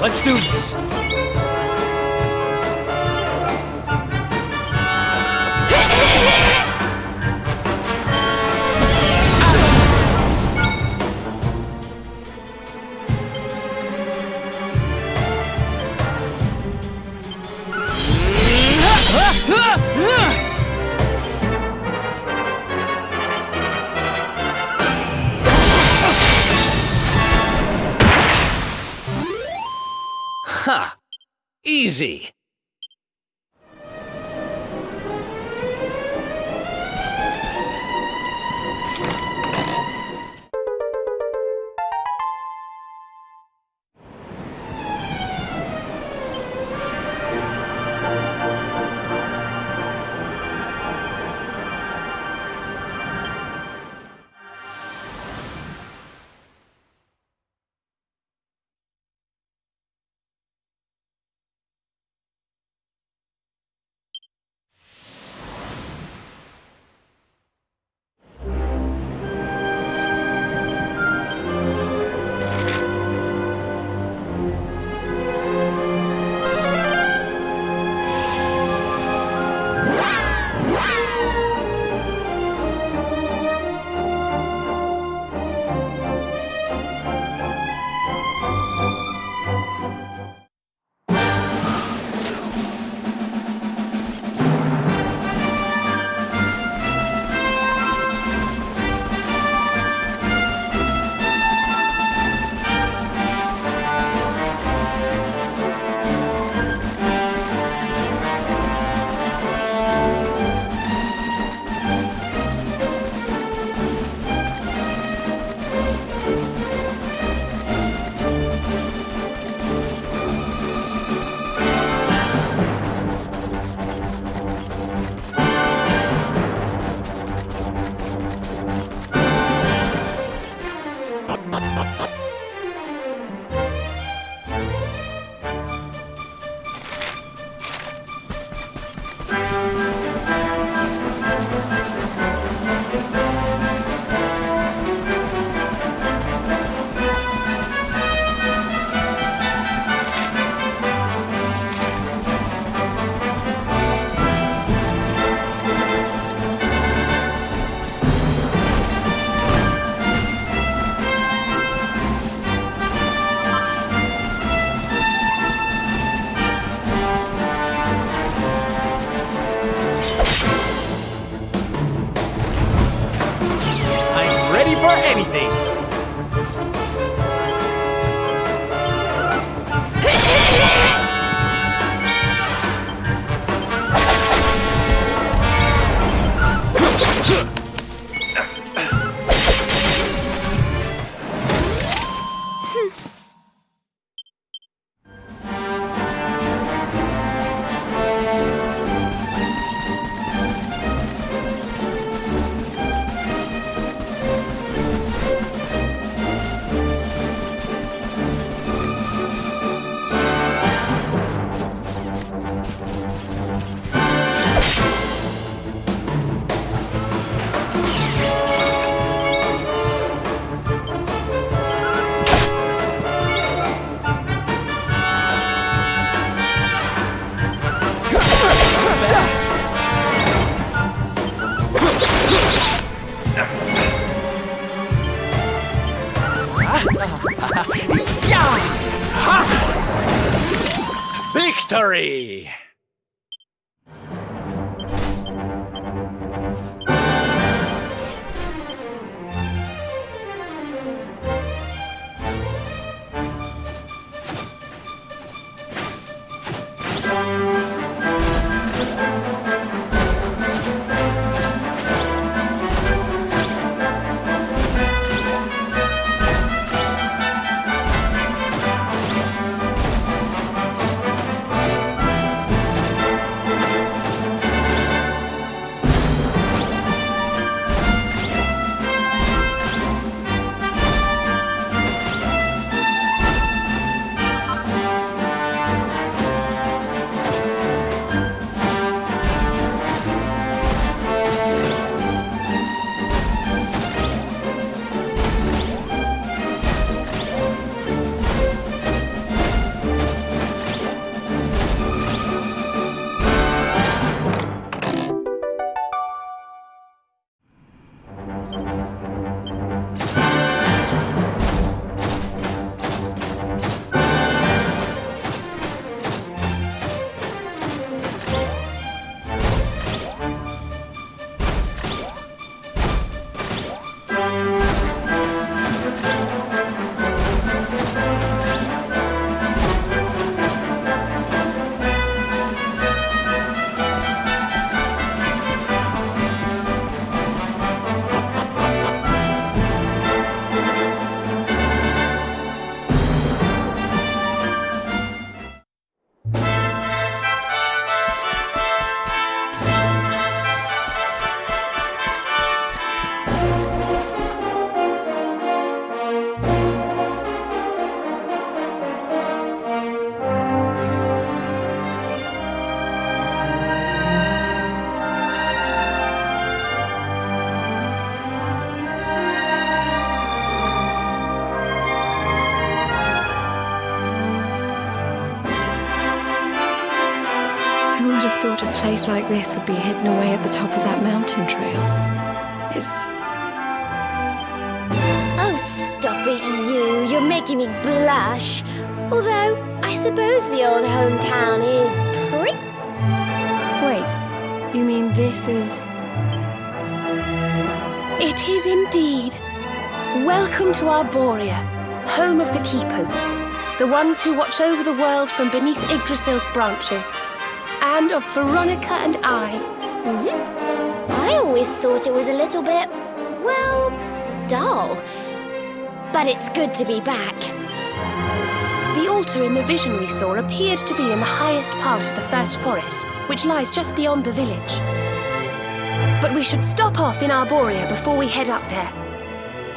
Let's do this. Ha! Easy! For anything. Victory! place like this would be hidden away at the top of that mountain trail. Oh, stop it, you. You're making me blush. Although, I suppose the old hometown is pretty... Wait, you mean this is... It is indeed. Welcome to Arborea, home of the Keepers, the ones who watch over the world from beneath Yggdrasil's branches, and of Veronica and I. I always thought it was a little bit, well, dull. But it's good to be back. The altar in the vision we saw appeared to be in the highest part of the first forest, which lies just beyond the village. But we should stop off in Arborea before we head up there.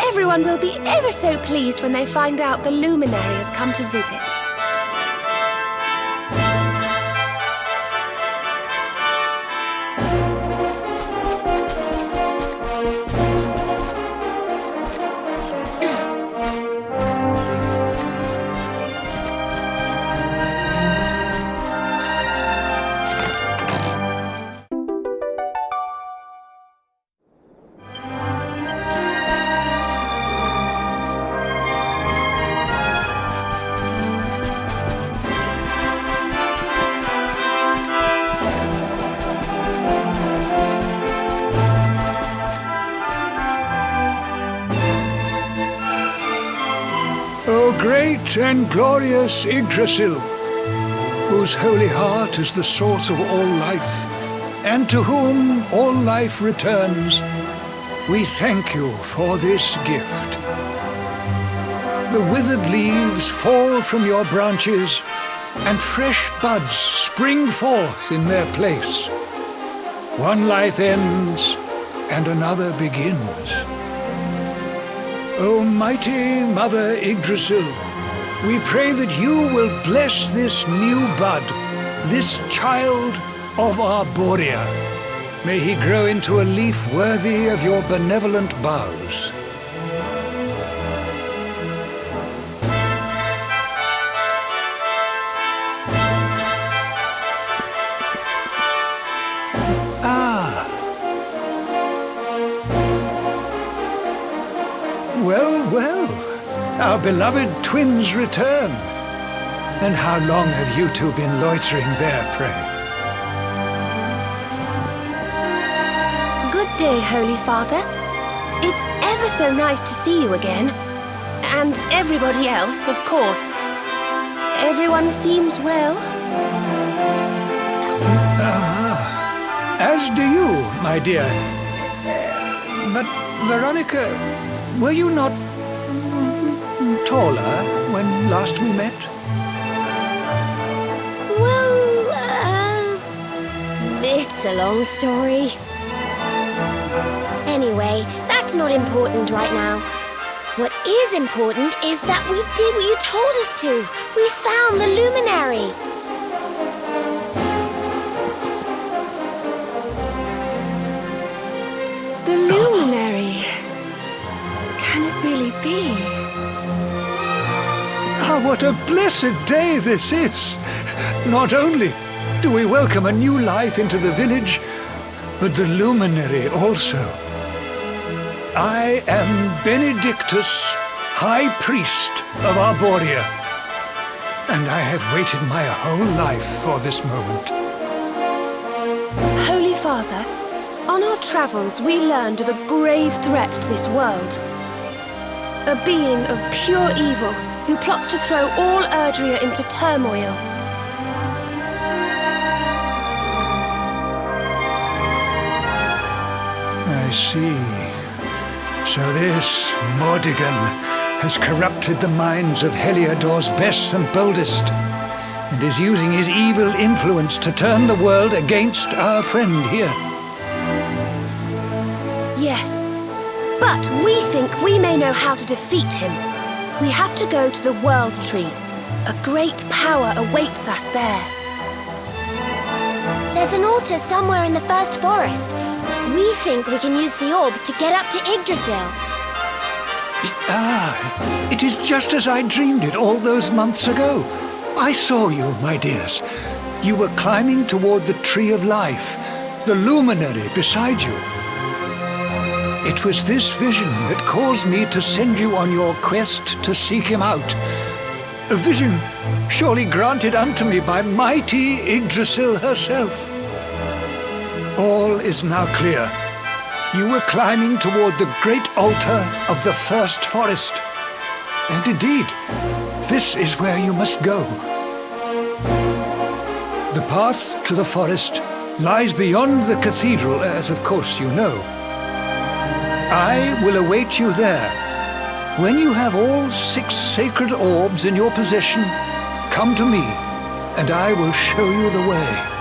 Everyone will be ever so pleased when they find out the luminary has come to visit. O great and glorious Yggdrasil, whose holy heart is the source of all life, and to whom all life returns, we thank you for this gift. The withered leaves fall from your branches, and fresh buds spring forth in their place. One life ends, and another begins. O mighty Mother Yggdrasil, we pray that you will bless this new bud, this child of Arborea. May he grow into a leaf worthy of your benevolent boughs. Well, our beloved twins return. And how long have you two been loitering there, pray? Good day, Holy Father. It's ever so nice to see you again. And everybody else, of course. Everyone seems well. As do you, my dear. But, Veronica, were you not taller when last we met? Well, it's a long story. Anyway, that's not important right now. What is important is that we did what you told us to. We found the luminary. The luminary. Can it really be? Ah, what a blessed day this is! Not only do we welcome a new life into the village, but the luminary also. I am Benedictus, High Priest of Arborea, and I have waited my whole life for this moment. Holy Father, on our travels we learned of a grave threat to this world. A being of pure evil who plots to throw all Erdrea into turmoil. I see. So this Mordigan has corrupted the minds of Heliodor's best and boldest, and is using his evil influence to turn the world against our friend here. Yes, but we think we may know how to defeat him. We have to go to the World Tree. A great power awaits us there. There's an altar somewhere in the first forest. We think we can use the orbs to get up to Yggdrasil. It is just as I dreamed it all those months ago. I saw you, my dears. you were climbing toward the Tree of Life, the luminary beside you. It was this vision that caused me to send you on your quest to seek him out. A vision surely granted unto me by mighty Yggdrasil herself. All is now clear. You were climbing toward the great altar of the first forest. And indeed, this is where you must go. The path to the forest lies beyond the cathedral, as of course you know. I will await you there. When you have all 6 sacred orbs in your possession, come to me, and I will show you the way.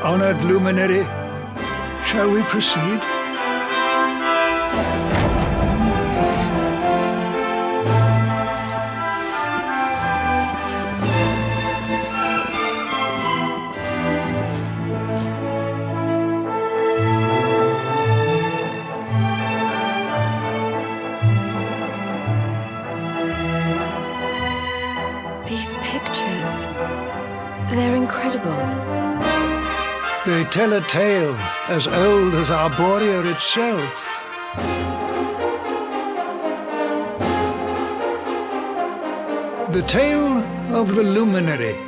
honored luminary, shall we proceed? These pictures, they're incredible. They tell a tale as old as Arborea itself. The tale of the luminary,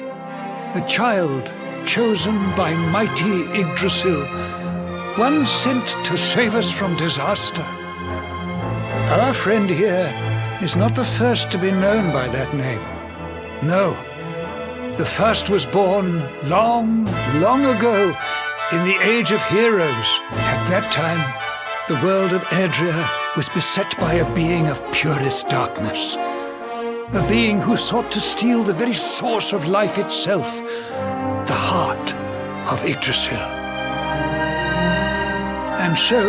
a child chosen by mighty Yggdrasil, one sent to save us from disaster. Our friend here is not the first to be known by that name. No, the first was born long, long ago in the Age of Heroes. At that time, the world of Adria was beset by a being of purest darkness. A being who sought to steal the very source of life itself, the heart of Yggdrasil. And so,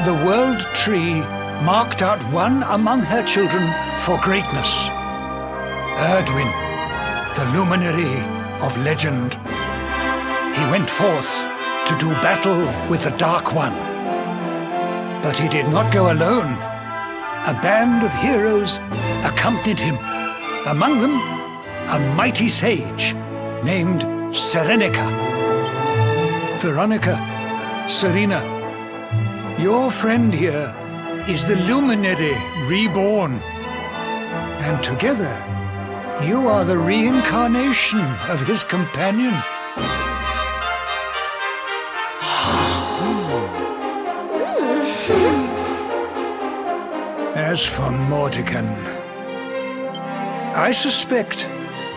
the World Tree marked out one among her children for greatness. Erdwin, the luminary of legend. He went forth to do battle with the Dark One. But he did not go alone. A band of heroes accompanied him. Among them, a mighty sage named Serenica. Veronica, Serena, your friend here is the luminary reborn. And together, you are the reincarnation of his companion. As for Mordekan, I suspect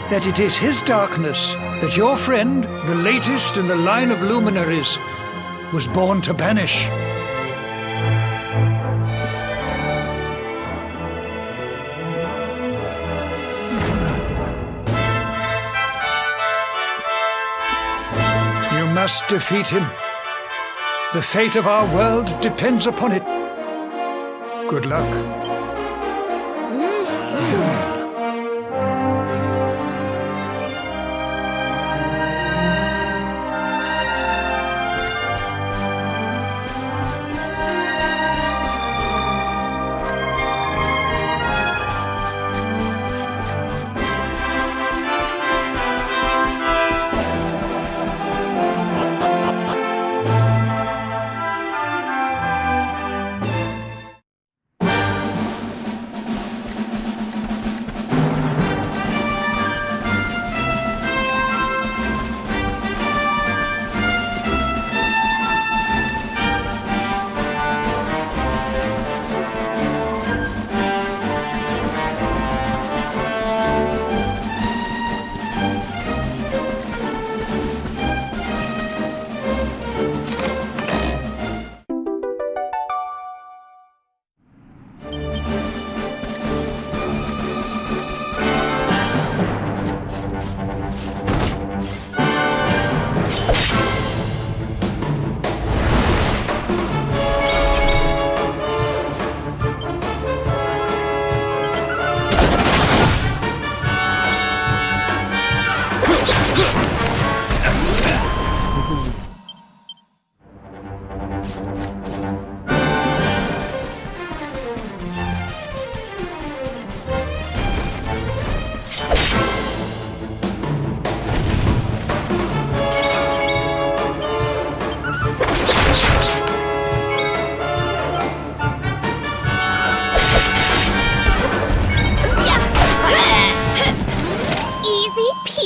that it is his darkness that your friend, the latest in the line of luminaries, was born to banish. You must defeat him. The fate of our world depends upon it. Good luck.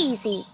Easy.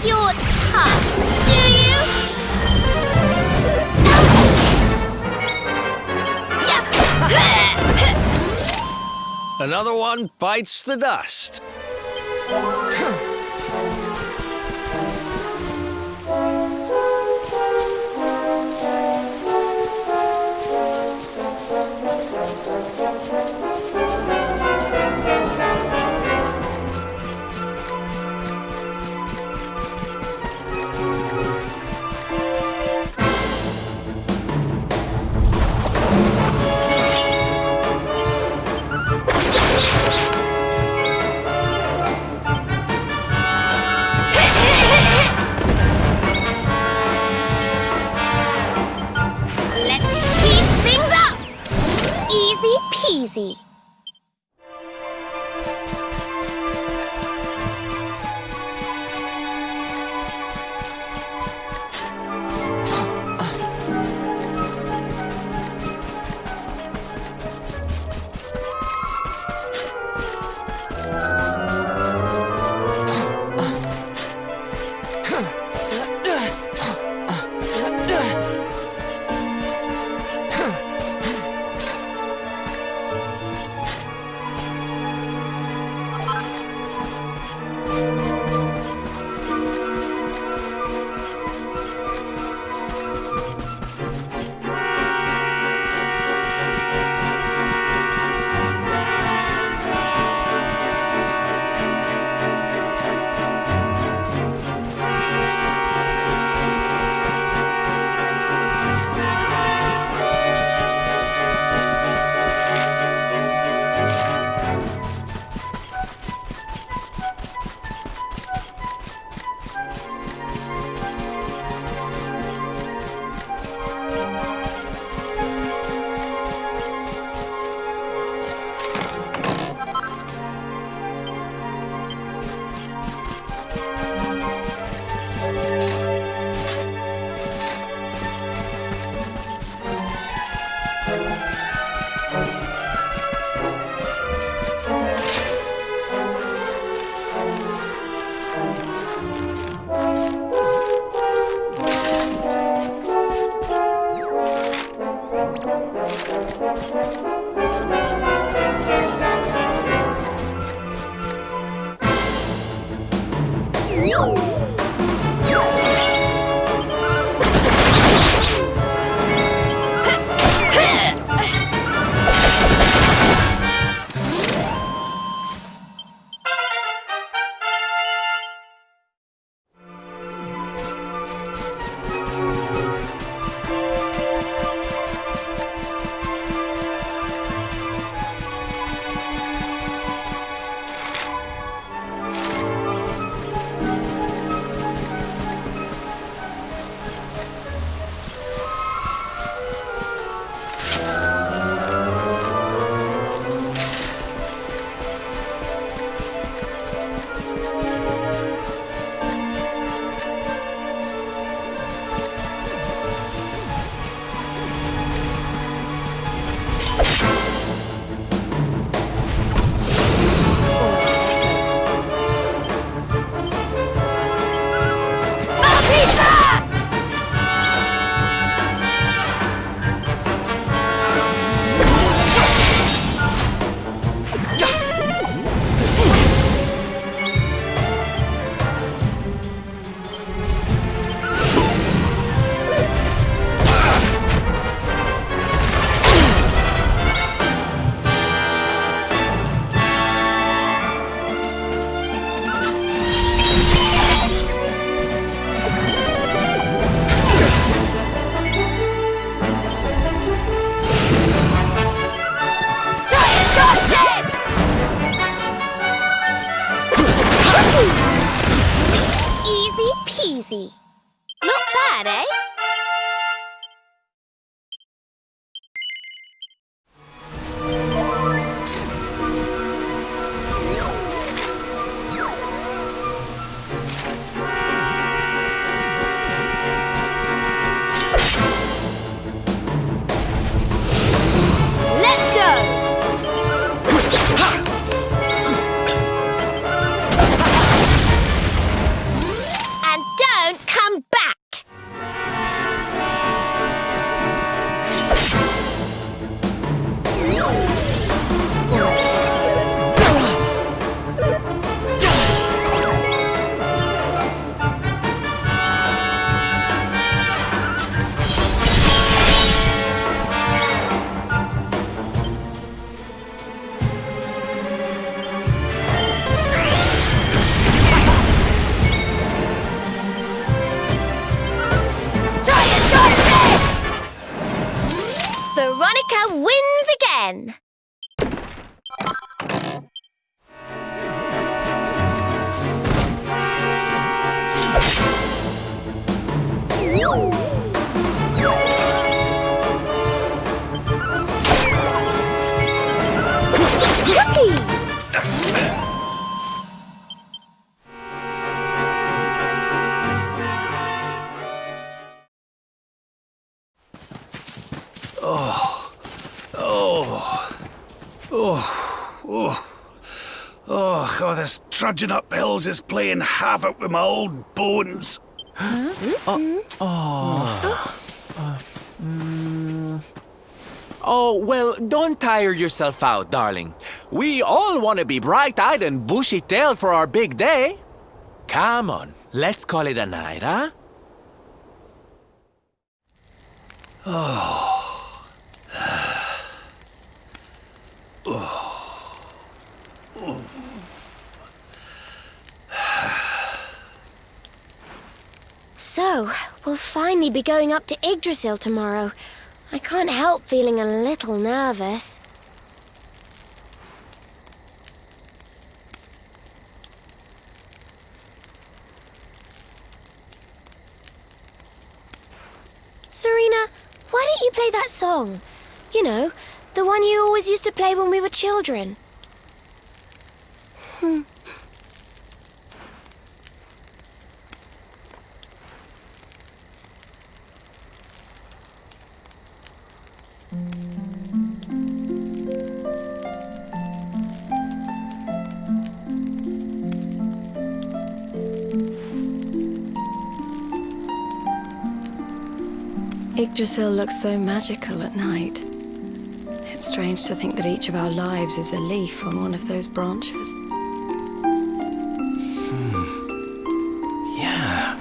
you're tough, do you? Yeah. Another one bites the dust. Let's heat things up. Easy peasy. Easy. Not bad, eh? Let's go! And Oh, this trudging up hills is playing havoc with my old bones. Oh, well, don't tire yourself out, darling. We all want to be bright-eyed and bushy-tailed for our big day. Come on, let's call it a night, huh? So, we'll finally be going up to Yggdrasil tomorrow. I can't help feeling a little nervous. Serena, why don't you play that song? You know, the one you always used to play when we were children. Yggdrasil looks so magical at night. It's strange to think that each of our lives is a leaf on one of those branches. Yeah.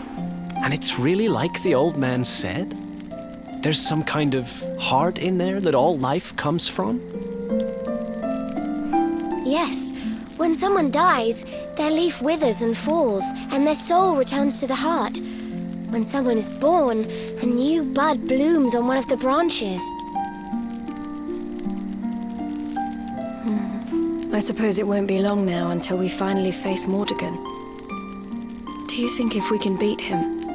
And it's really like the old man said. There's some kind of heart in there that all life comes from. Yes, when someone dies, their leaf withers and falls, and their soul returns to the heart. When someone is born, a new bud blooms on one of the branches. I suppose it won't be long now until we finally face Mordegon. Do you think if we can beat him,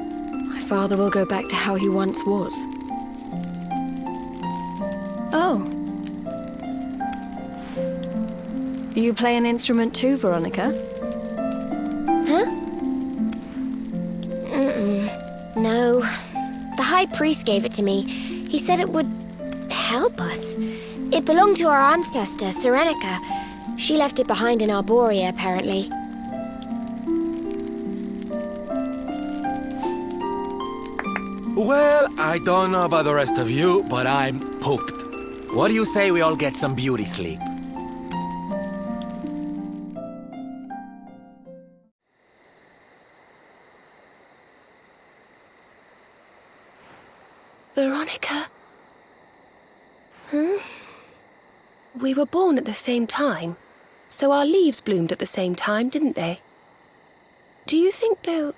my father will go back to how he once was? Oh. You play an instrument too, Veronica? Huh? No. The High Priest gave it to me. He said it would help us. It belonged to our ancestor, Serenica. She left it behind in Arborea, apparently. Well, I don't know about the rest of you, but I'm pooped. What do you say we all get some beauty sleep? Veronica? Huh? We were born at the same time, so our leaves bloomed at the same time, didn't they? Do you think they'll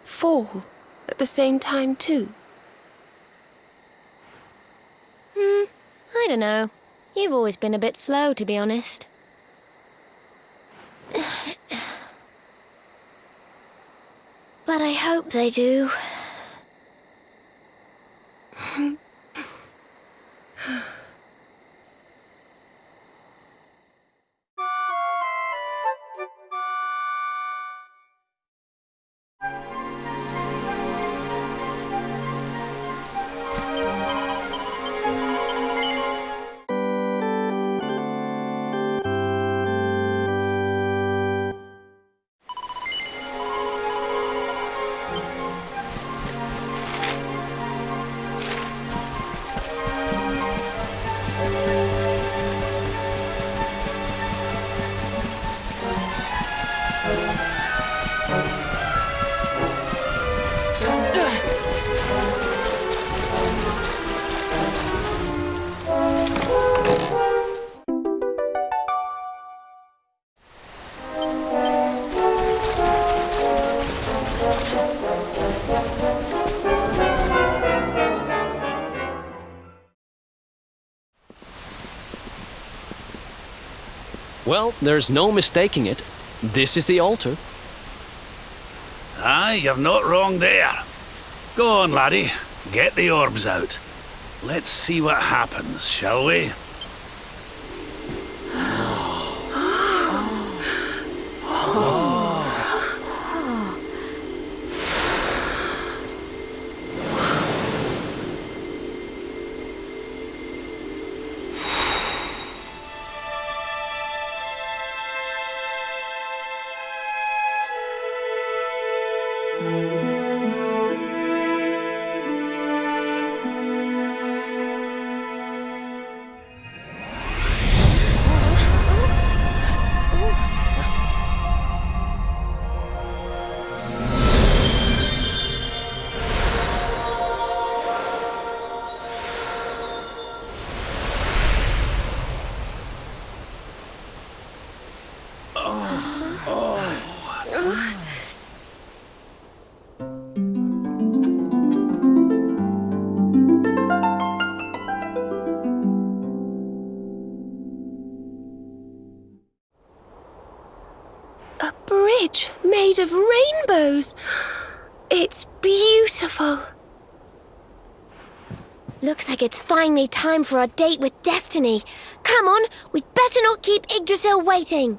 fall at the same time too? I don't know. You've always been a bit slow, to be honest. But I hope they do. Well, there's no mistaking it. This is the altar. Aye, you're not wrong there. Go on, laddie. Get the orbs out. Let's see what happens, shall we? A bridge made of rainbows. It's beautiful. Looks like it's finally time for our date with Destiny. Come on, we'd better not keep Yggdrasil waiting.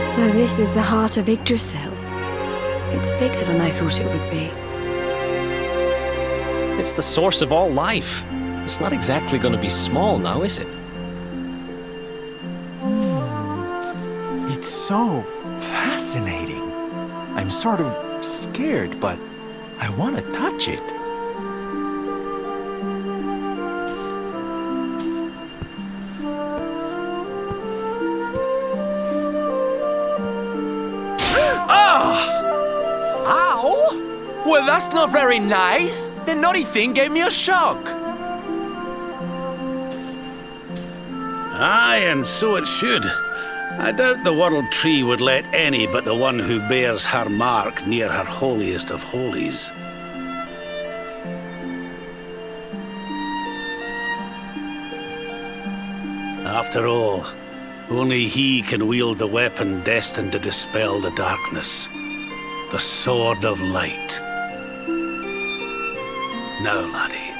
So this is the heart of Yggdrasil. It's bigger than I thought it would be. It's the source of all life. It's not exactly going to be small now, is it? It's so fascinating. I'm sort of scared, but I want to touch it. Ow! Well, that's not very nice. The naughty thing gave me a shock. Aye, and so it should. I doubt the World Tree would let any but the one who bears her mark near her holiest of holies. After all, only he can wield the weapon destined to dispel the darkness. The Sword of Light. Now, laddie,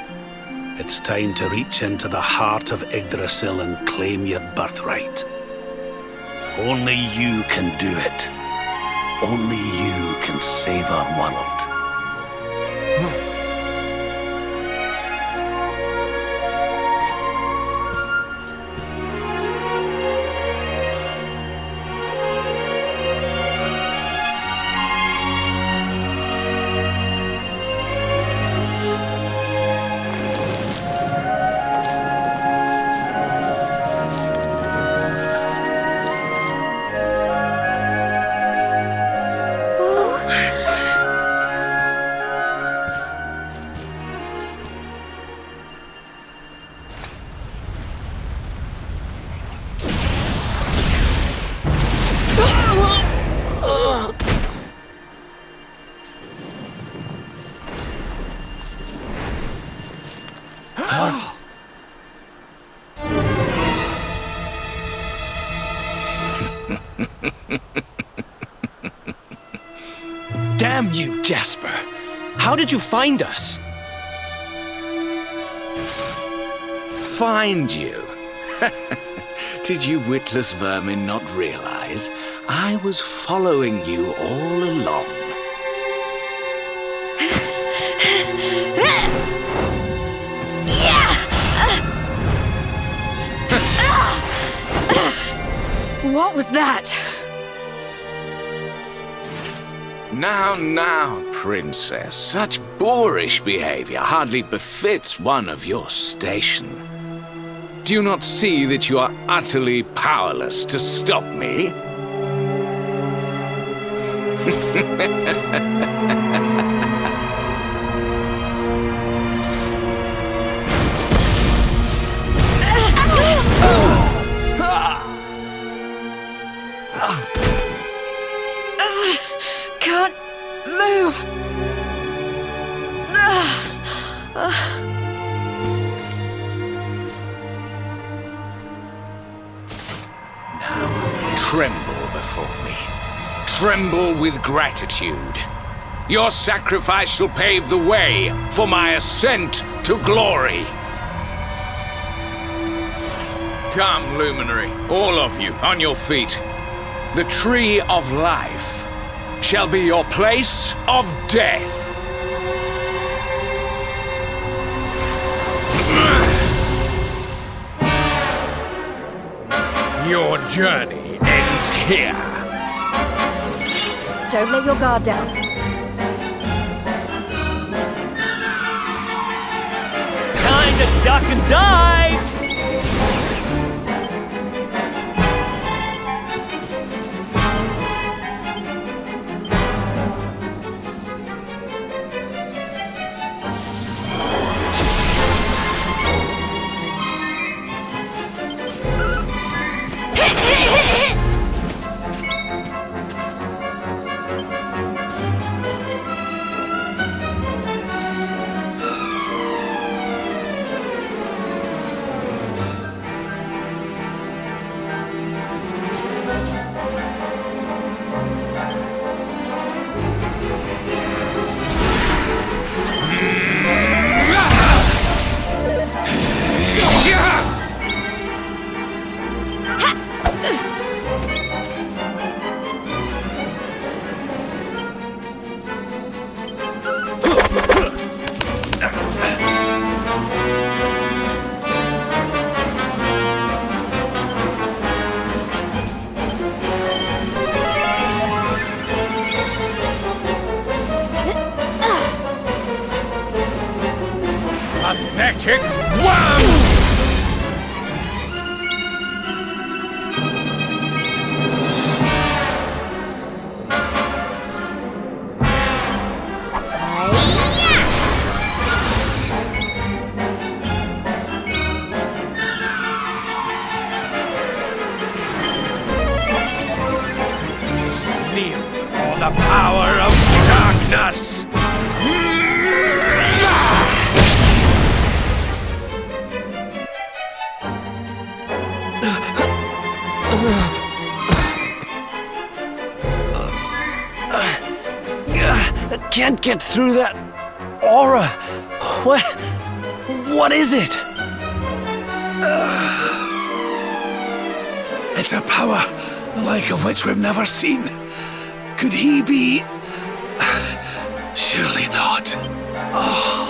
it's time to reach into the heart of Yggdrasil and claim your birthright. Only you can do it. Only you can save our world. Damn you, Jasper! How did you find us? Find you? Did you witless vermin not realize I was following you all along? What was that? Now, princess, such boorish behavior hardly befits one of your station. Do you not see that you are utterly powerless to stop me? Can't move. Now, tremble before me. Tremble with gratitude. Your sacrifice shall pave the way for my ascent to glory. Come, luminary, all of you, on your feet. The tree of life shall be your place of death. Your journey ends here. Don't let your guard down. Time to duck and dive! Pathetic worm! Kneel for the power of darkness! I can't get through that aura. What is it? It's a power the like of which we've never seen. Could he be? Surely not. Oh.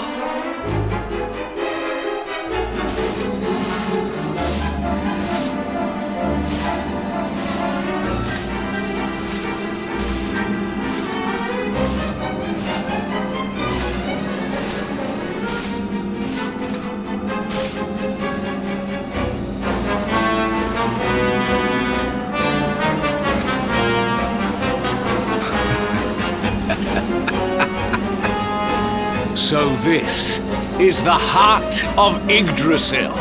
So this is the heart of Yggdrasil.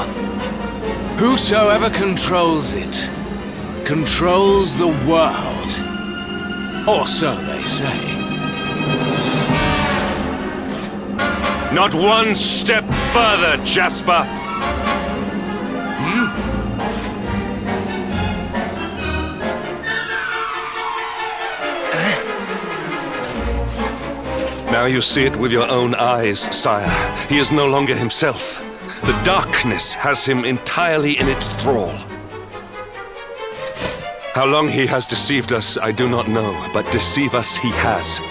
Whosoever controls it, controls the world. Or so they say. Not one step further, Jasper! Now you see it with your own eyes, sire. He is no longer himself. The darkness has him entirely in its thrall. How long he has deceived us, I do not know, but deceive us he has.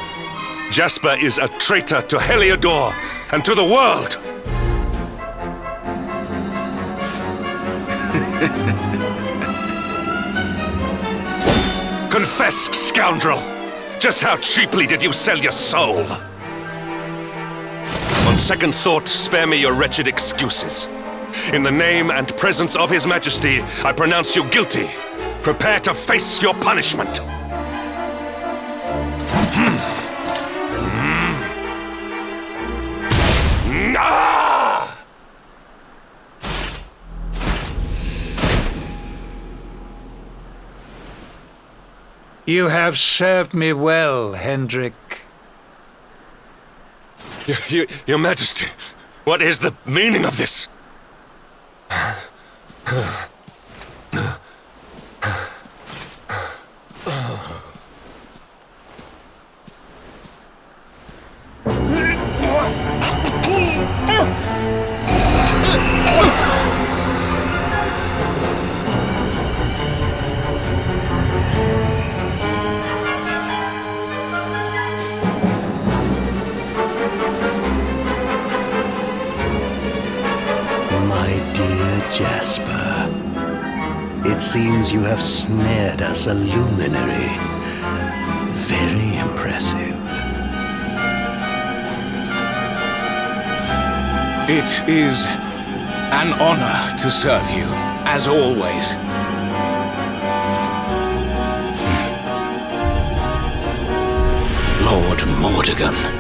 Jasper is a traitor to Heliodor and to the world! Confess, scoundrel! Just how cheaply did you sell your soul? On second thought, spare me your wretched excuses. In the name and presence of His Majesty, I pronounce you guilty. Prepare to face your punishment. You have served me well, Hendrik. Your Majesty, what is the meaning of this? Jasper, it seems you have snared us a luminary. Very impressive. It is an honor to serve you, as always. Lord Mordegon.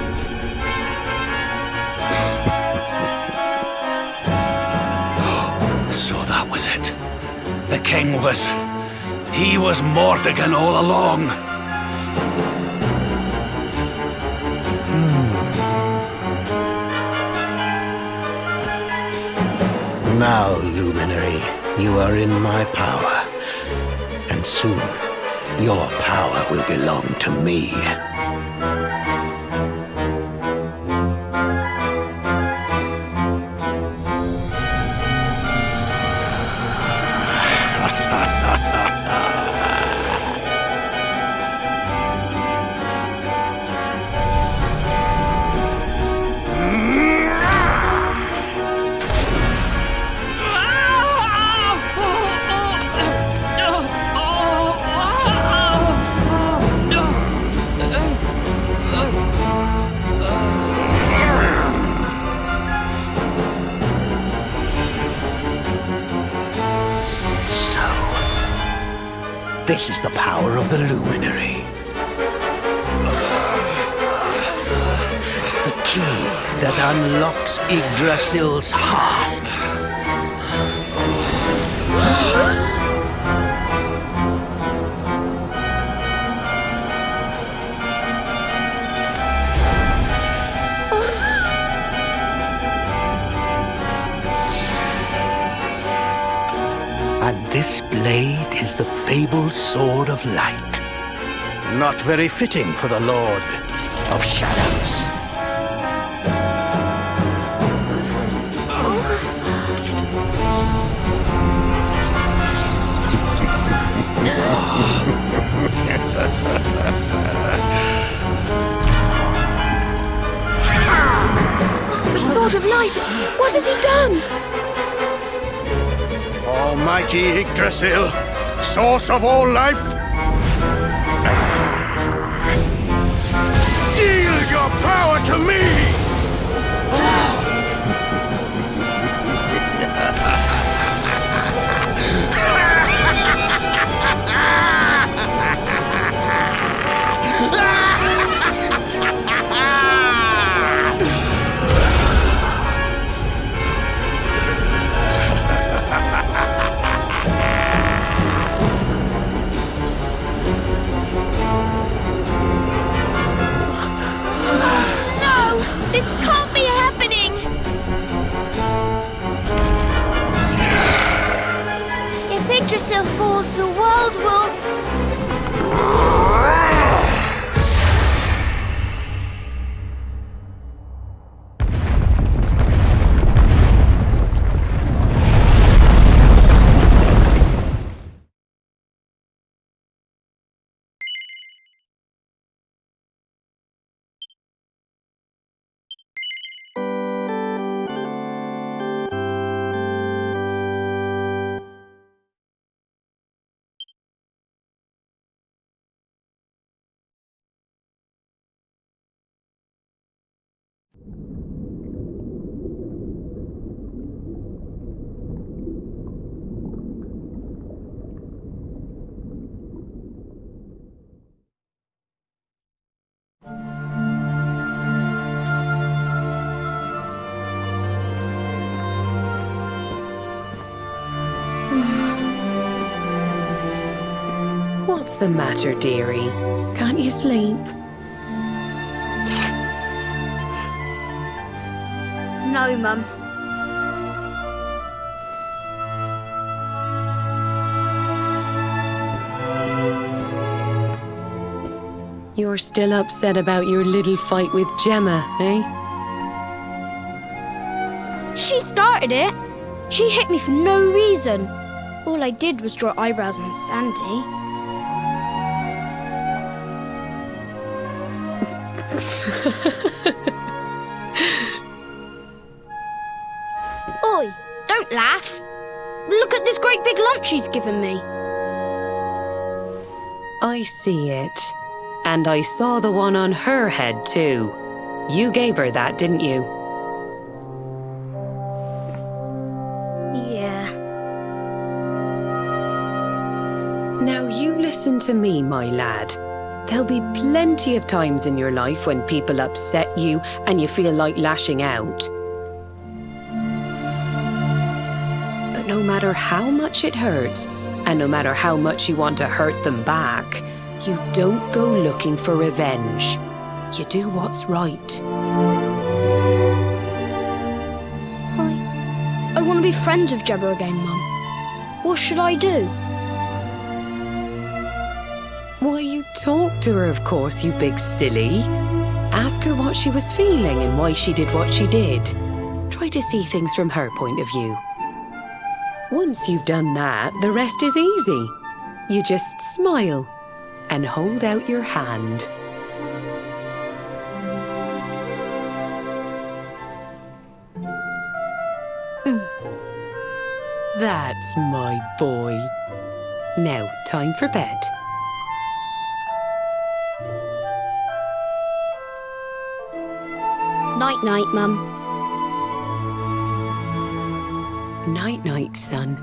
The king he was Mordegon all along. Now, Luminary, you are in my power. And soon, your power will belong to me. This is the power of the Luminary. The key that unlocks Yggdrasil's heart. And this blade is the fabled Sword of Light. Not very fitting for the Lord of Shadows. The Sword of Light! What has he done? Almighty Yggdrasil, source of all life, yield your power to me! What's the matter, dearie? Can't you sleep? No, Mum. You're still upset about your little fight with Gemma, eh? She started it. She hit me for no reason. All I did was draw eyebrows on Sandy. Oi, don't laugh. Look at this great big lunch she's given me. I see it. And I saw the one on her head too. You gave her that, didn't you? Yeah. Now you listen to me, my lad. There'll be plenty of times in your life when people upset you and you feel like lashing out. But no matter how much it hurts, and no matter how much you want to hurt them back, you don't go looking for revenge. You do what's right. I want to be friends with Gemma again, Mum. What should I do? Why, you talk to her, of course, you big silly. Ask her what she was feeling and why she did what she did. Try to see things from her point of view. Once you've done that, the rest is easy. You just smile and hold out your hand. That's my boy. Now, time for bed. Night-night, Mum. Night-night, son.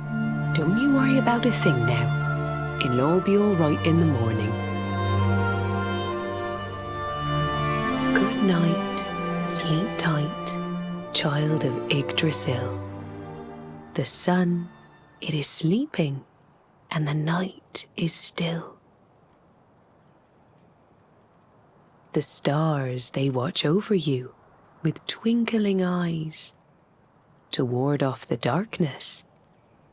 Don't you worry about a thing now. It'll all be all right in the morning. Good night. Sleep tight, child of Yggdrasil. The sun, it is sleeping, and the night is still. The stars, they watch over you with twinkling eyes to ward off the darkness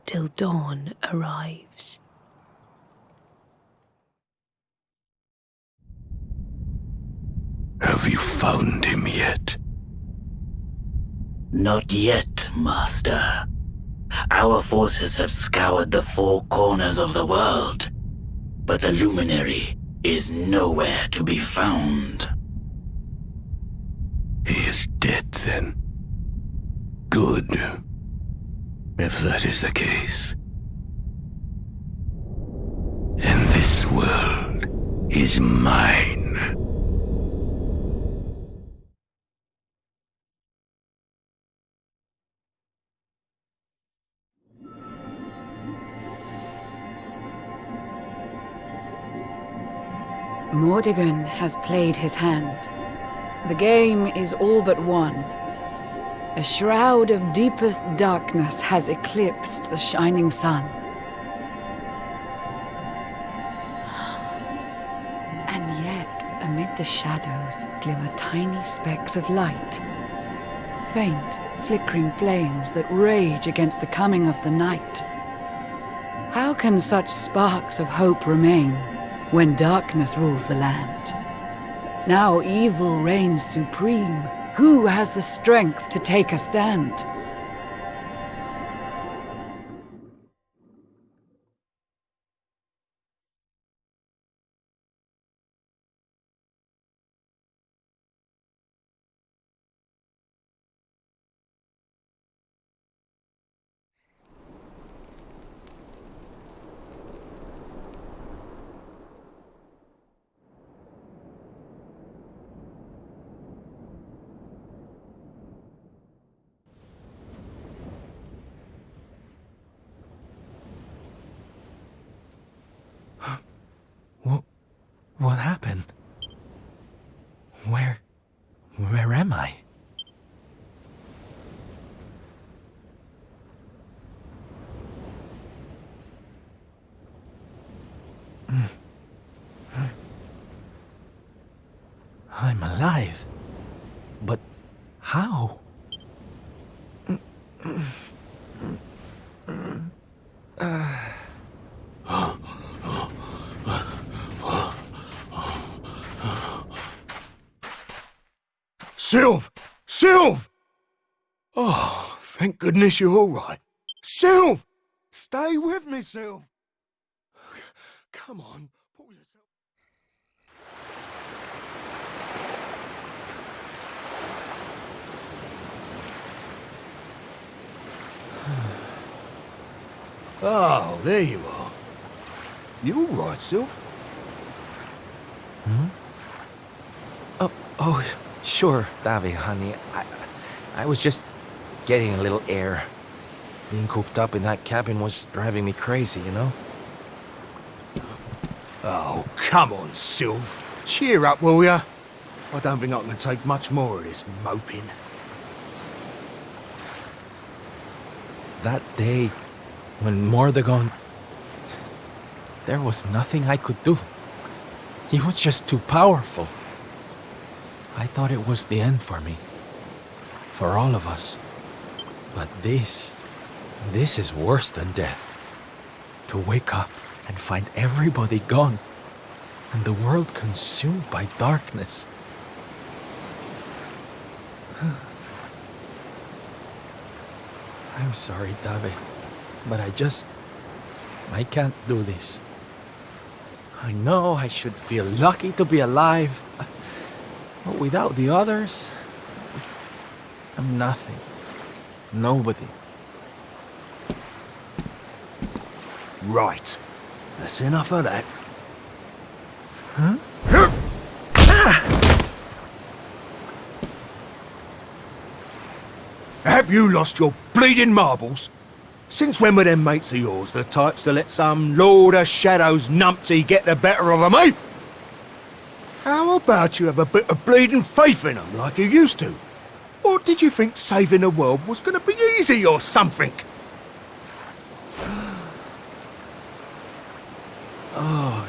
till dawn arrives. Have you found him yet? Not yet, Master. Our forces have scoured the four corners of the world, but the luminary is nowhere to be found. He is dead, then. Good. If that is the case. Then this world is mine. Mordegon has played his hand. The game is all but won. A shroud of deepest darkness has eclipsed the shining sun. And yet, amid the shadows glimmer tiny specks of light. Faint, flickering flames that rage against the coming of the night. How can such sparks of hope remain when darkness rules the land? Now evil reigns supreme. Who has the strength to take a stand? What happened? Where am I? I'm alive. But how? Sylph! Sylph! Oh, thank goodness you're all right. Sylph! Stay with me, Sylph! Come on, pull yourself... Oh, there you are. You all right, Sylph? Hmm? Oh, sure, Davy, honey. I was just getting a little air. Being cooped up in that cabin was driving me crazy, you know? Oh, come on, Sylph. Cheer up, will ya? I don't think I can take much more of this moping. That day, when Mordegon... There was nothing I could do. He was just too powerful. I thought it was the end for me. For all of us. But this is worse than death. To wake up and find everybody gone. And the world consumed by darkness. I'm sorry, Dave. But I can't do this. I know I should feel lucky to be alive. But without the others, I'm nothing. Nobody. Right. That's enough of that. Huh? Have you lost your bleeding marbles? Since when were them mates of yours the types to let some Lord of Shadows numpty get the better of 'em, eh? How about you have a bit of bleeding faith in 'em like you used to? Or did you think saving the world was gonna be easy or something? Oh,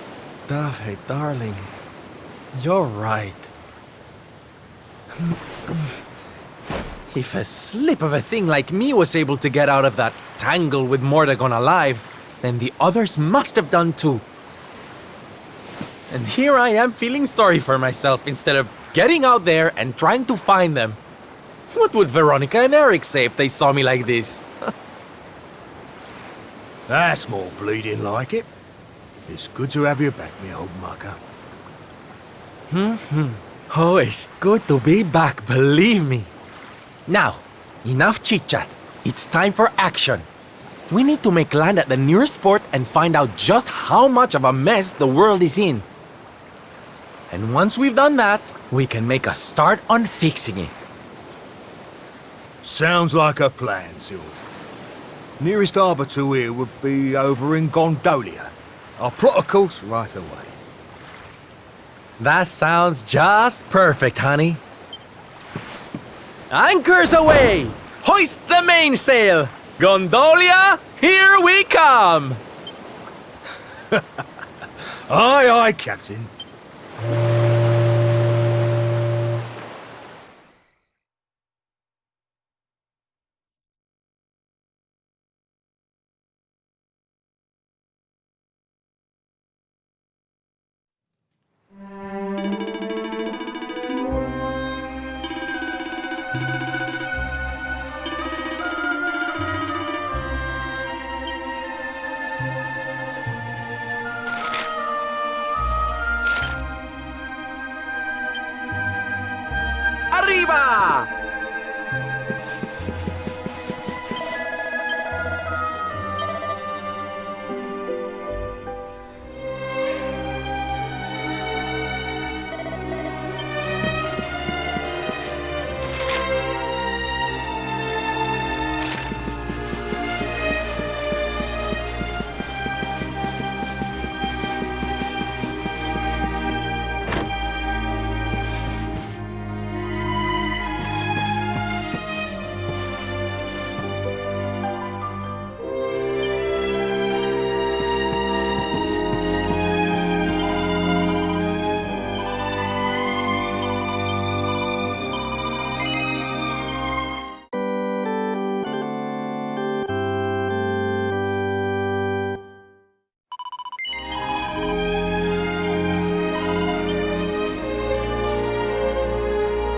Daphne, darling. You're right. If a slip of a thing like me was able to get out of that tangle with Mordegon alive, then the others must have done too. And here I am feeling sorry for myself instead of getting out there and trying to find them. What would Veronica and Eric say if they saw me like this? That's more bleeding like it. It's good to have you back, me old mucker. Oh, it's good to be back, believe me. Now, enough chit-chat. It's time for action. We need to make land at the nearest port and find out just how much of a mess the world is in. And once we've done that, we can make a start on fixing it. Sounds like a plan, Sylph. Nearest harbour to here would be over in Gondolia. I'll plot a course right away. That sounds just perfect, honey. Anchors away! Hoist the mainsail! Gondolia, here we come! Aye, aye, Captain. Arriba!